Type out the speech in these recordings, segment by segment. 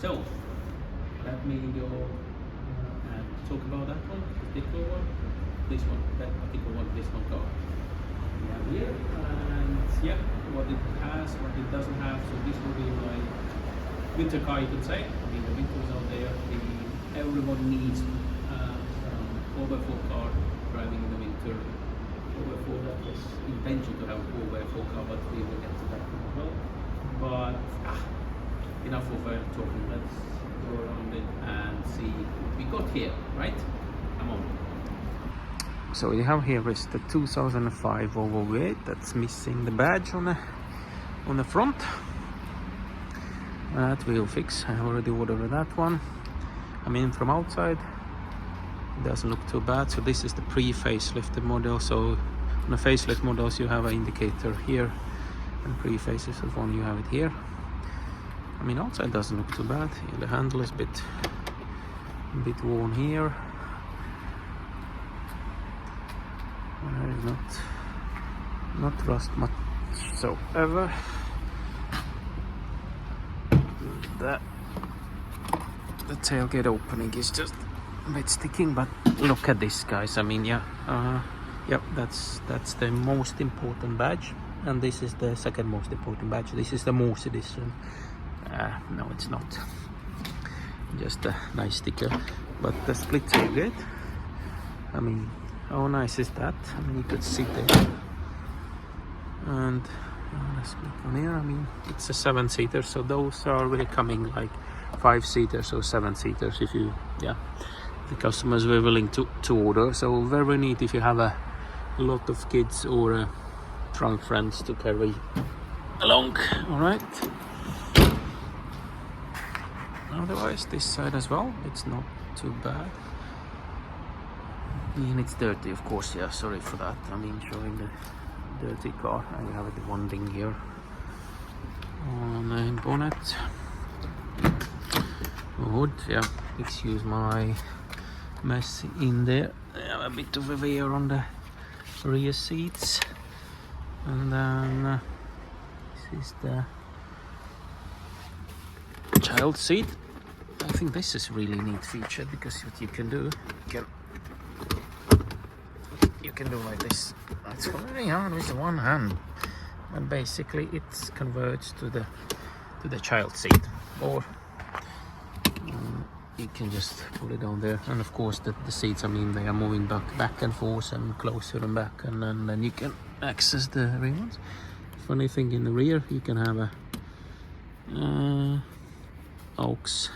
So let me go and talk about that one, the particular one, this one, that particular one, this one car. We have here, and yeah, what it has, what it doesn't have. So this will be my winter car, you could say. I mean, the winter is out there. Everyone needs some 4x4 car driving in the winter. 4x4, that was intention to have a 4x4 car, but we will get to that one as well. But enough of talking. Let's go around it and see what we got here, right? Come on. So we have here is the 2005 Volvo V8 that's missing the badge on the front. That will fix. I already ordered that one. I mean, from outside it doesn't look too bad. So this is the pre-facelifted model. So on the facelift models you have an indicator here, and pre-facelifted one you have it here. I mean, outside doesn't look too bad. The handle is a bit worn here. Not rust much so ever. The tailgate opening is just a bit sticking, but look at this, guys. I mean, yeah, that's the most important badge, and this is the second most important badge. This is the Morse edition. No, it's not. Just a nice sticker, but the split tailgate. I mean, how nice is that? I mean, you could sit there, and let's click on here. I mean, it's a 7-seater, so those are really coming like 5-seaters or 7-seaters if you, the customers were willing to order. So very neat if you have a lot of kids or drunk friends to carry along. All right. Otherwise, this side as well, it's not too bad. And it's dirty, of course. Yeah, sorry for that. I mean, showing the dirty car. And we have the one thing here on the bonnet. Hood, yeah. Excuse my mess in there. I have a bit of a wear on the rear seats, and then this is the child seat. I think this is really neat feature, because what you can do, you can do like this. It's very hard with one hand, and basically it converts to the child seat, or you can just put it down there. And of course the seats, I mean, they are moving back and forth and closer and back, and then you can access the rear ones. Funny thing, in the rear you can have a aux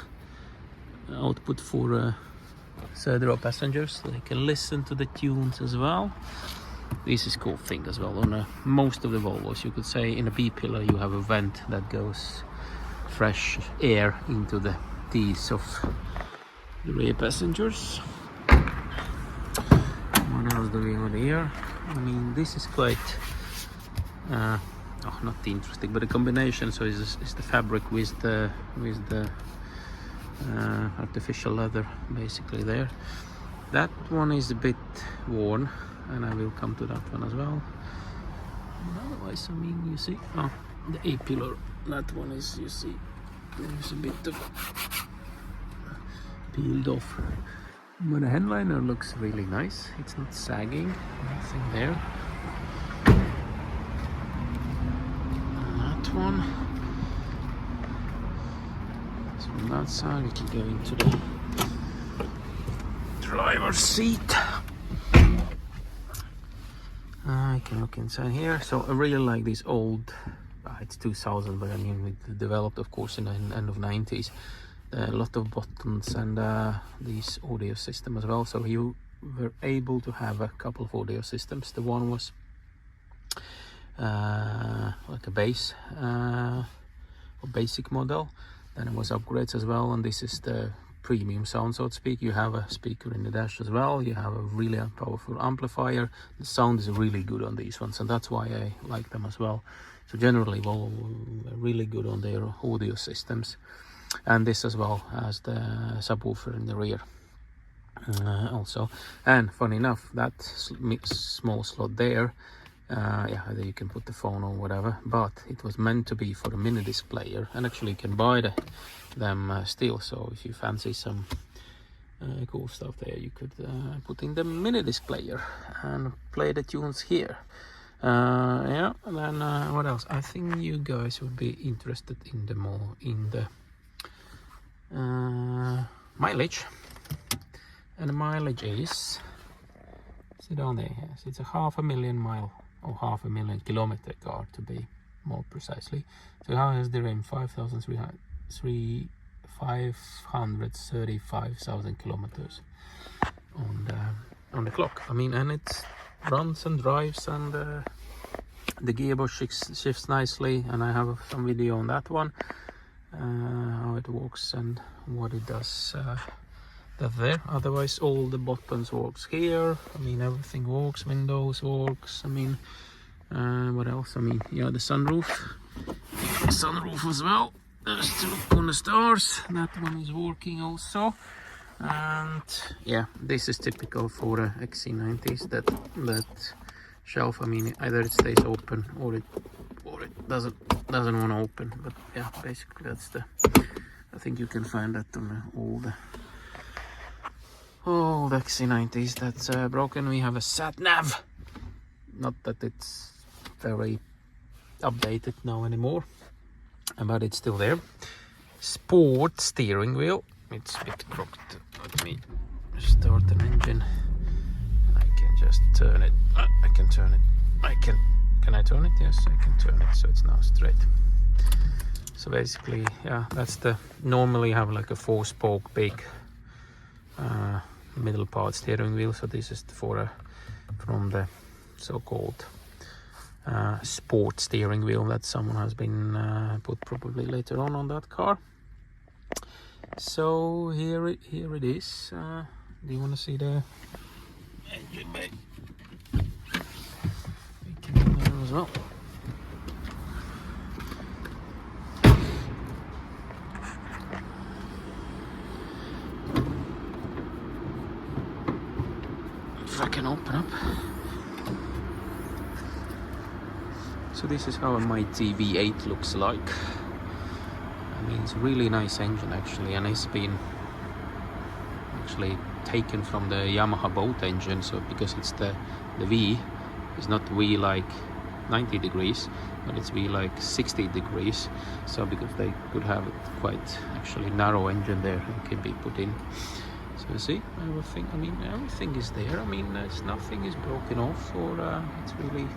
output for third row passengers, so they can listen to the tunes as well. This is cool thing as well. On most of the Volvos, you could say, in a B pillar you have a vent that goes fresh air into the teeth of the rear passengers. What else do we have here? I mean, this is quite not interesting, but a combination. So is the fabric with the artificial leather basically there. That one is a bit worn, and I will come to that one as well. And otherwise, I mean, you see, the A pillar, that one is, you see, there's a bit of peeled off, but the headliner looks really nice. It's not sagging, nothing there. And that one. So from that side we can go into the driver's seat. I can look inside here. So I really like this old, it's 2000, but I mean, it developed of course in the end of 90s. A lot of buttons and these audio system as well, so you were able to have a couple of audio systems. The one was like a base or basic model, then it was upgrades as well, and this is the premium sound, so to speak. You have a speaker in the dash as well, you have a really powerful amplifier. The sound is really good on these ones, and that's why I like them as well. So generally, well, really good on their audio systems. And this as well as the subwoofer in the rear also. And funny enough, that small slot there yeah, either you can put the phone or whatever, but it was meant to be for a mini disc player, and actually you can buy them still. So if you fancy some cool stuff there, you could put in the mini disc player and play the tunes here. Yeah, and then what else? I think you guys would be interested in the mileage, and the mileage is, see down there, yes, it's a 500,000 mile or 500,000 kilometer car to be more precisely. So how is the range? 535,000 kilometers on the clock. I mean, and it runs and drives, and the gearbox shifts nicely, and I have some video on that one, how it works and what it does. That there. Otherwise, all the buttons works here. I mean, everything works. Windows works. I mean, what else? I mean, yeah, the sunroof as well. Just to look on the stars. That one is working also. And yeah, this is typical for the XC90s. That shelf. I mean, either it stays open or it doesn't want to open. But yeah, basically that's the. I think you can find that on all the XC90s that's broken. We have a sat nav, not that it's very updated now anymore, but it's still there. Sport steering wheel, it's a bit crooked. Let me start an engine. I can just turn it. I can turn it. Can I turn it? Yes, I can turn it, so it's now straight. So basically, yeah, that's the, normally have like a 4-spoke big middle part steering wheel. So this is from the so-called sport steering wheel that someone has been put probably later on that car. So here it is. Do you want to see the engine bay? We can do that as well. If I can open up. So this is how a Mighty V8 looks like. I mean, it's a really nice engine actually, and it's been actually taken from the Yamaha boat engine. So because it's the V, it's not V like 90 degrees, but it's V like 60 degrees. So because they could have quite actually narrow engine there, it can be put in. So you see, everything, I mean, everything is there. I mean, nothing is broken off, or it's really,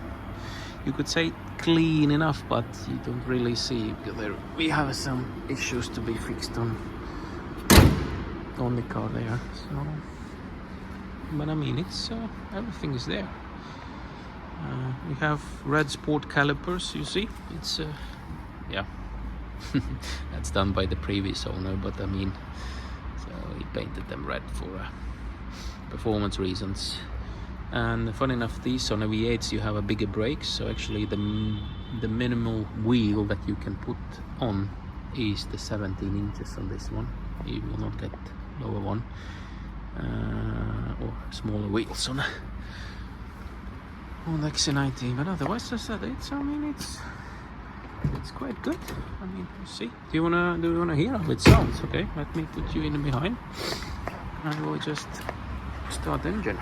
you could say clean enough, but you don't really see, because we have some issues to be fixed on the car there. So, but I mean, it's everything is there. We have red sport calipers, you see. It's yeah, that's done by the previous owner, but I mean, so he painted them red for performance reasons. And funny enough, these on a V8s you have a bigger brakes, so actually the minimal wheel that you can put on is the 17 inches on this one. You will not get lower one or smaller wheels on the XC90. But otherwise, as I said, it's, I mean, it's quite good. I mean, you see. Do you wanna hear how it sounds? Okay, let me put you in behind, and we'll just start the engine.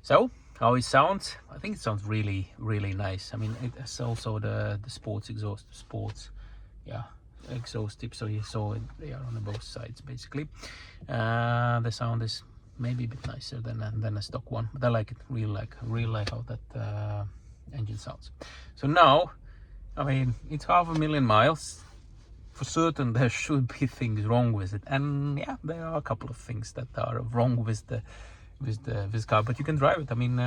So, how it sounds? I think it sounds really, really nice. I mean, it's also the sports exhaust, yeah, exhaust tip. So you saw it, they are on both sides basically. The sound is maybe a bit nicer than a stock one, but I like it. Really like how that engine sounds. So now, I mean, it's 500,000 miles. For certain, there should be things wrong with it, and yeah, there are a couple of things that are wrong with this car, but you can drive it. I mean,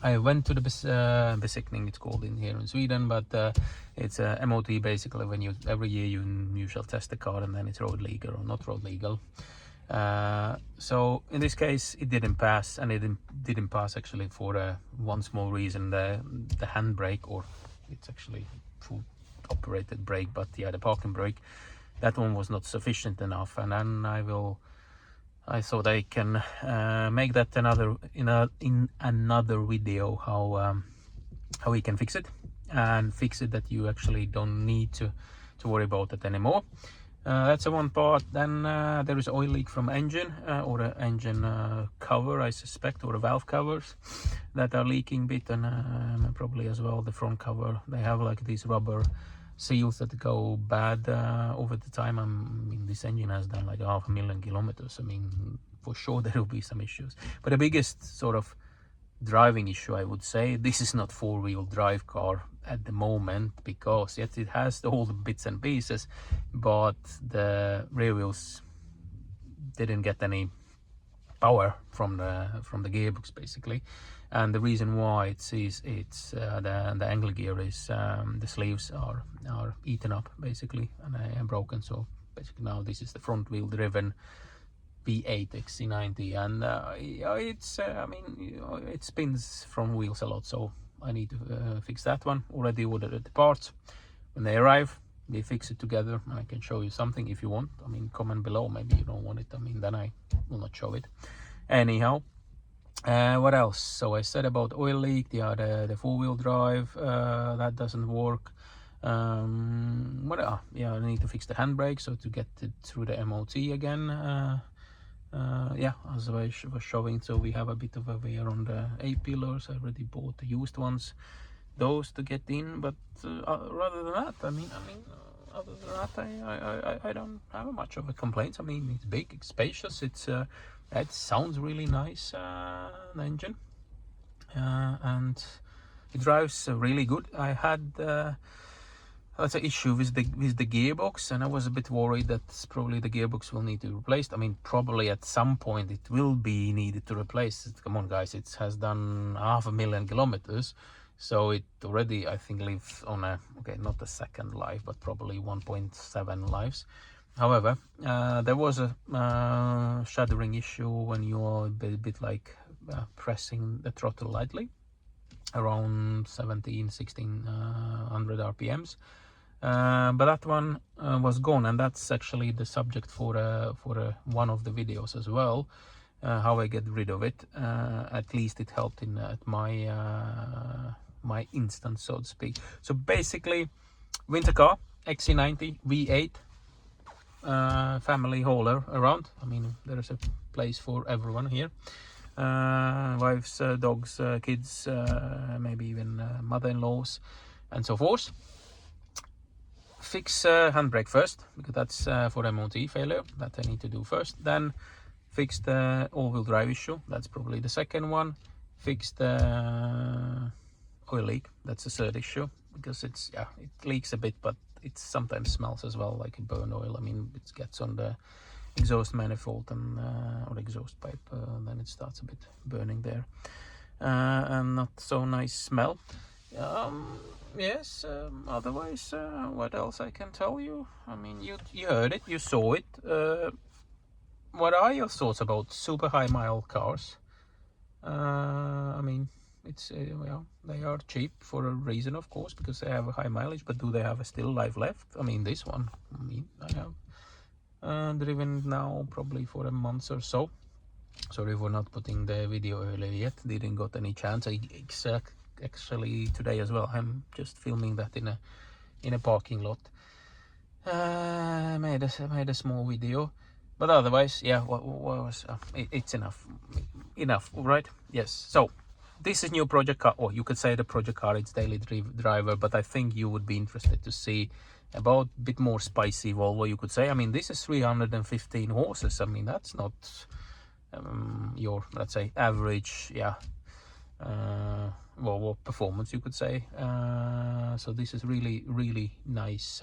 I went to the besikning, it's called in here in Sweden, but it's a MOT basically. When you every year you shall test the car, and then it's road legal or not road legal. So in this case it didn't pass, and it didn't pass actually for one small reason: the handbrake, or it's actually full operated brake, but yeah, the parking brake, that one was not sufficient enough. And then I thought I can make that in another video how we can fix it, and fix it that you actually don't need to worry about it anymore. That's the one part. Then there is oil leak from engine, or an engine cover, I suspect, or the valve covers that are leaking a bit, and probably as well the front cover. They have like these rubber seals that go bad over the time. I mean, this engine has done like 500,000 kilometers. I mean, for sure there will be some issues. But the biggest sort of driving issue, I would say, this is not four-wheel drive car at the moment, because yes, it has all the bits and pieces, but the rear wheels didn't get any power from the gearbox basically. And the reason why it's the angle gear is the sleeves are eaten up basically, and I am broken. So basically now this is the front wheel driven V8 XC90, and it's I mean, it spins from wheels a lot, so I need to fix that one. Already ordered the parts. When they arrive, we fix it together. I can show you something if you want. I mean, comment below. Maybe you don't want it. I mean, then I will not show it. Anyhow, what else? So I said about oil leak. The four-wheel drive that doesn't work. Yeah, I need to fix the handbrake, so to get it through the MOT again. Yeah, as I was showing, so we have a bit of a wear on the A-pillars. I already bought the used ones, those to get in. But rather than that, I mean, other than that, I don't have much of a complaint. I mean, it's big, it's spacious, it sounds really nice, the engine, and it drives really good. I had that's an issue with the gearbox, and I was a bit worried that probably the gearbox will need to be replaced. I mean, probably at some point it will be needed to replace it. Come on guys, it has done 500,000 kilometers, so it already, I think, lives on a, okay, not a second life, but probably 1.7 lives. However, there was a shuddering issue when you're a bit like pressing the throttle lightly, around 1600 RPMs. But that one was gone, and that's actually the subject for one of the videos as well, how I get rid of it. At least it helped in at my my instance, so to speak. So basically, winter car, XC90 V8, family hauler around. I mean, there is a place for everyone here. Wives, dogs, kids, maybe even mother-in-laws, and so forth. Fix handbrake first, because that's for MOT failure, that I need to do first. Then fix the all-wheel drive issue, that's probably the second one. Fix the oil leak, that's the third issue, because it's, yeah, it leaks a bit, but it sometimes smells as well, like a burnt oil. I mean, it gets on the exhaust manifold and or exhaust pipe, then it starts a bit burning there, and not so nice smell. Yes, otherwise, what else I can tell you? I mean, you heard it, you saw it. What are your thoughts about super high mile cars? I mean, it's well, they are cheap for a reason, of course, because they have a high mileage, but do they have a still life left? I mean, this one, I mean, I have driven now probably for a month or so. Sorry for not putting the video earlier yet, didn't got any chance. Actually today as well, I'm just filming that in a parking lot. Made a small video, but otherwise, yeah, what was it's enough, all right? Yes, so this is new project car, or you could say the project car, it's daily driver, but I think you would be interested to see about a bit more spicy Volvo, you could say. I mean, this is 315 horses. I mean, that's not your, let's say, average, yeah, Volvo performance, you could say. So this is really nice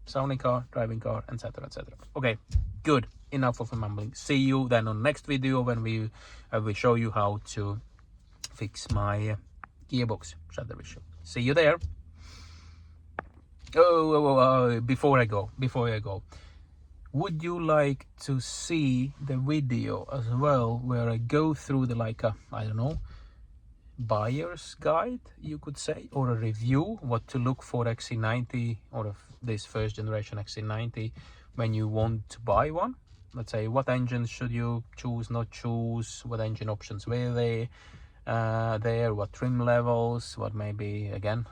sounding car, driving car, etc. Okay, good, enough of mumbling. See you then on next video when I will show you how to fix my gearbox shudder issue. See you there. Before I go, would you like to see the video as well where I go through the I don't know, buyer's guide, you could say, or a review what to look for XC90 or this first generation XC90 when you want to buy one? Let's say, what engines should you choose, not choose, what engine options were they there, what trim levels, what maybe again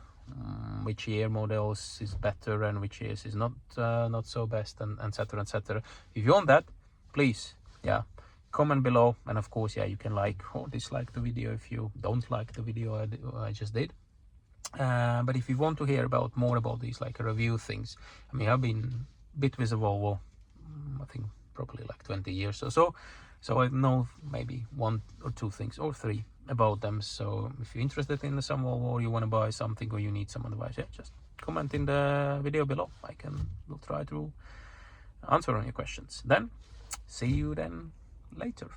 which year models is better and which years is not so best, and etc, etc. If you want that, please, yeah, comment below, and of course, yeah, you can like or dislike the video if you don't like the video I just did. But if you want to hear about more about these review things, I mean, I've been a bit with a Volvo, I think probably 20 years or so, so I know maybe 1 or 2 things or 3 about them. So if you're interested in some Volvo, or you want to buy something, or you need some advice, yeah, just comment in the video below. We'll try to answer on your questions. Then see you then later.